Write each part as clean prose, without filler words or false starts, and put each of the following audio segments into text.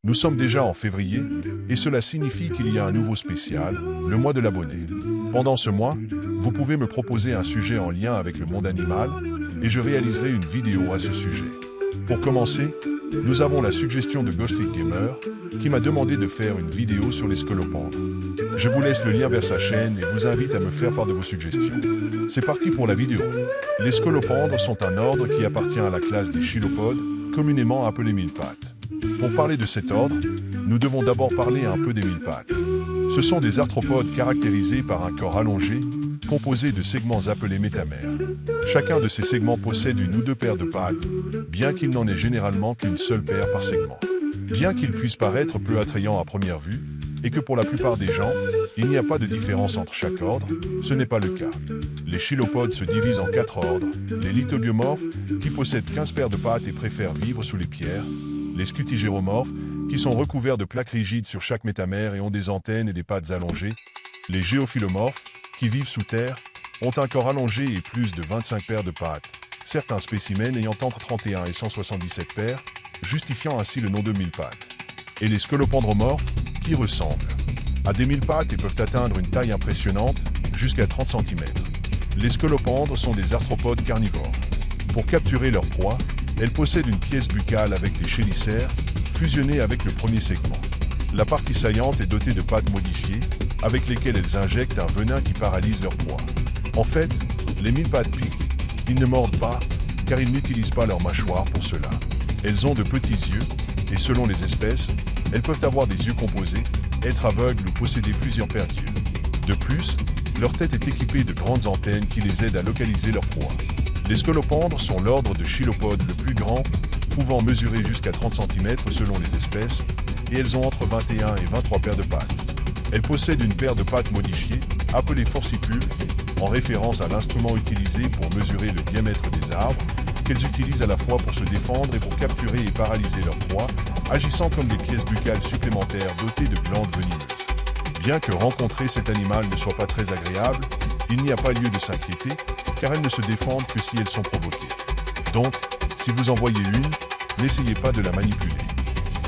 Nous sommes déjà en février, et cela signifie qu'il y a un nouveau spécial, le mois de l'abonné. Pendant ce mois, vous pouvez me proposer un sujet en lien avec le monde animal, et je réaliserai une vidéo à ce sujet. Pour commencer, nous avons la suggestion de Ghostly Gamer, qui m'a demandé de faire une vidéo sur les scolopendres. Je vous laisse le lien vers sa chaîne et vous invite à me faire part de vos suggestions. C'est parti pour la vidéo. Les scolopendres sont un ordre qui appartient à la classe des chilopodes, communément appelés mille-pattes. Pour parler de cet ordre, nous devons d'abord parler un peu des mille-pattes. Ce sont des arthropodes caractérisés par un corps allongé, composé de segments appelés métamères. Chacun de ces segments possède une ou deux paires de pattes, bien qu'il n'en ait généralement qu'une seule paire par segment. Bien qu'il puisse paraître peu attrayant à première vue, et que pour la plupart des gens, il n'y a pas de différence entre chaque ordre, ce n'est pas le cas. Les chilopodes se divisent en 4 ordres, les lithobiomorphes, qui possèdent 15 paires de pattes et préfèrent vivre sous les pierres, les scutigéromorphes, qui sont recouverts de plaques rigides sur chaque métamère et ont des antennes et des pattes allongées, les géophilomorphes, qui vivent sous terre, ont un corps allongé et plus de 25 paires de pattes, certains spécimens ayant entre 31 et 177 paires, justifiant ainsi le nom de mille-pattes. Et les scolopendromorphes, qui ressemblent à des mille-pattes et peuvent atteindre une taille impressionnante, jusqu'à 30 cm. Les scolopendres sont des arthropodes carnivores. Pour capturer leur proie, elles possèdent une pièce buccale avec des chélicères, fusionnée avec le premier segment. La partie saillante est dotée de pattes modifiées, avec lesquelles elles injectent un venin qui paralyse leur proie. En fait, les mille-pattes piquent. Ils ne mordent pas, car ils n'utilisent pas leur mâchoire pour cela. Elles ont de petits yeux, et selon les espèces, elles peuvent avoir des yeux composés, être aveugles ou posséder plusieurs paires d'yeux. De plus, leur tête est équipée de grandes antennes qui les aident à localiser leur proie. Les scolopendres sont l'ordre de chilopodes le plus grand, pouvant mesurer jusqu'à 30 cm selon les espèces, et elles ont entre 21 et 23 paires de pattes. Elles possèdent une paire de pattes modifiées, appelée forcicule, en référence à l'instrument utilisé pour mesurer le diamètre des arbres, qu'elles utilisent à la fois pour se défendre et pour capturer et paralyser leur proie, agissant comme des pièces buccales supplémentaires dotées de glandes venimeuses. Bien que rencontrer cet animal ne soit pas très agréable, il n'y a pas lieu de s'inquiéter, car elles ne se défendent que si elles sont provoquées. Donc, si vous en voyez une, n'essayez pas de la manipuler.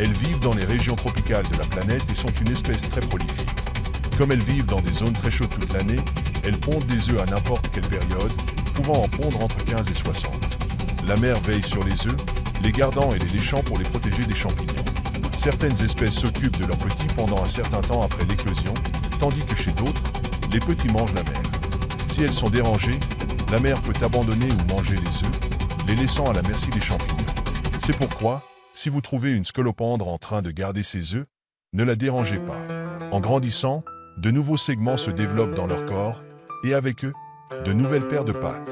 Elles vivent dans les régions tropicales de la planète et sont une espèce très prolifique. Comme elles vivent dans des zones très chaudes toute l'année, elles pondent des œufs à n'importe quelle période, pouvant en pondre entre 15 et 60. La mère veille sur les œufs, les gardant et les léchant pour les protéger des champignons. Certaines espèces s'occupent de leurs petits pendant un certain temps après l'éclosion, tandis que chez d'autres, les petits mangent la mère. Si elles sont dérangées, la mère peut abandonner ou manger les œufs, les laissant à la merci des champignons. C'est pourquoi, si vous trouvez une scolopendre en train de garder ses œufs, ne la dérangez pas. En grandissant, de nouveaux segments se développent dans leur corps, et avec eux, de nouvelles paires de pattes.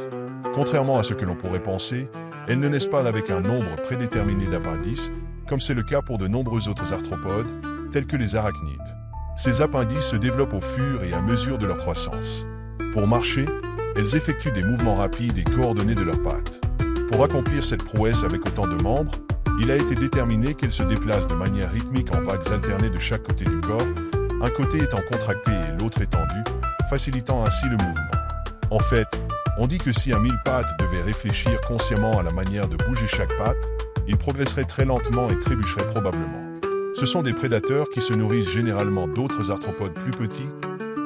Contrairement à ce que l'on pourrait penser, elles ne naissent pas avec un nombre prédéterminé d'appendices, comme c'est le cas pour de nombreux autres arthropodes, tels que les arachnides. Ces appendices se développent au fur et à mesure de leur croissance. Pour marcher, elles effectuent des mouvements rapides et coordonnés de leurs pattes. Pour accomplir cette prouesse avec autant de membres, il a été déterminé qu'elles se déplacent de manière rythmique en vagues alternées de chaque côté du corps, un côté étant contracté et l'autre étendu, facilitant ainsi le mouvement. En fait, on dit que si un mille-pattes devait réfléchir consciemment à la manière de bouger chaque patte, il progresserait très lentement et trébucherait probablement. Ce sont des prédateurs qui se nourrissent généralement d'autres arthropodes plus petits,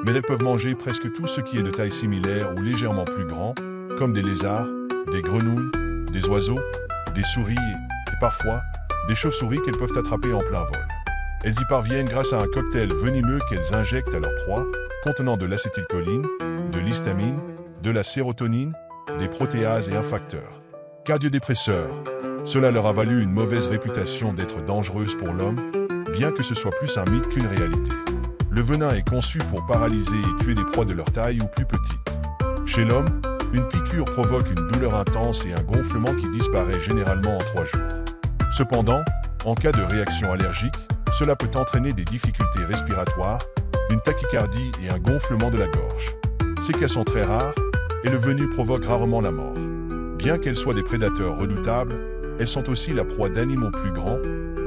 mais elles peuvent manger presque tout ce qui est de taille similaire ou légèrement plus grand, comme des lézards, des grenouilles, des oiseaux, des souris et parfois des chauves-souris qu'elles peuvent attraper en plein vol. Elles y parviennent grâce à un cocktail venimeux qu'elles injectent à leur proie, contenant de l'acétylcholine, de l'histamine, de la sérotonine, des protéases et un facteur cardiodépresseur. Cela leur a valu une mauvaise réputation d'être dangereuse pour l'homme, bien que ce soit plus un mythe qu'une réalité. Le venin est conçu pour paralyser et tuer des proies de leur taille ou plus petites. Chez l'homme, une piqûre provoque une douleur intense et un gonflement qui disparaît généralement en 3 jours. Cependant, en cas de réaction allergique, cela peut entraîner des difficultés respiratoires, une tachycardie et un gonflement de la gorge. Ces cas sont très rares, et le venu provoque rarement la mort. Bien qu'elles soient des prédateurs redoutables, elles sont aussi la proie d'animaux plus grands,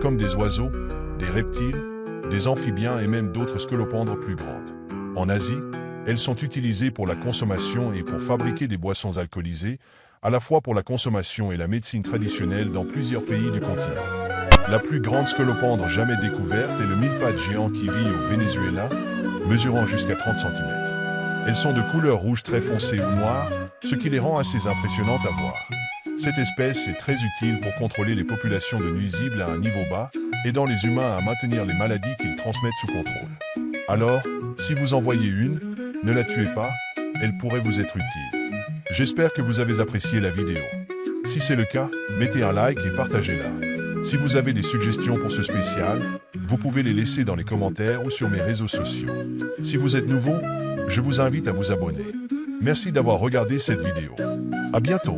comme des oiseaux, des reptiles, des amphibiens et même d'autres scolopendres plus grandes. En Asie, elles sont utilisées pour la consommation et pour fabriquer des boissons alcoolisées, à la fois pour la consommation et la médecine traditionnelle dans plusieurs pays du continent. La plus grande scolopendre jamais découverte est le mille-pattes géant qui vit au Venezuela, mesurant jusqu'à 30 cm. Elles sont de couleur rouge très foncée ou noire, ce qui les rend assez impressionnantes à voir. Cette espèce est très utile pour contrôler les populations de nuisibles à un niveau bas, aidant les humains à maintenir les maladies qu'ils transmettent sous contrôle. Alors, si vous en voyez une, ne la tuez pas, elle pourrait vous être utile. J'espère que vous avez apprécié la vidéo. Si c'est le cas, mettez un like et partagez-la. Si vous avez des suggestions pour ce spécial, vous pouvez les laisser dans les commentaires ou sur mes réseaux sociaux. Si vous êtes nouveau, je vous invite à vous abonner. Merci d'avoir regardé cette vidéo. À bientôt.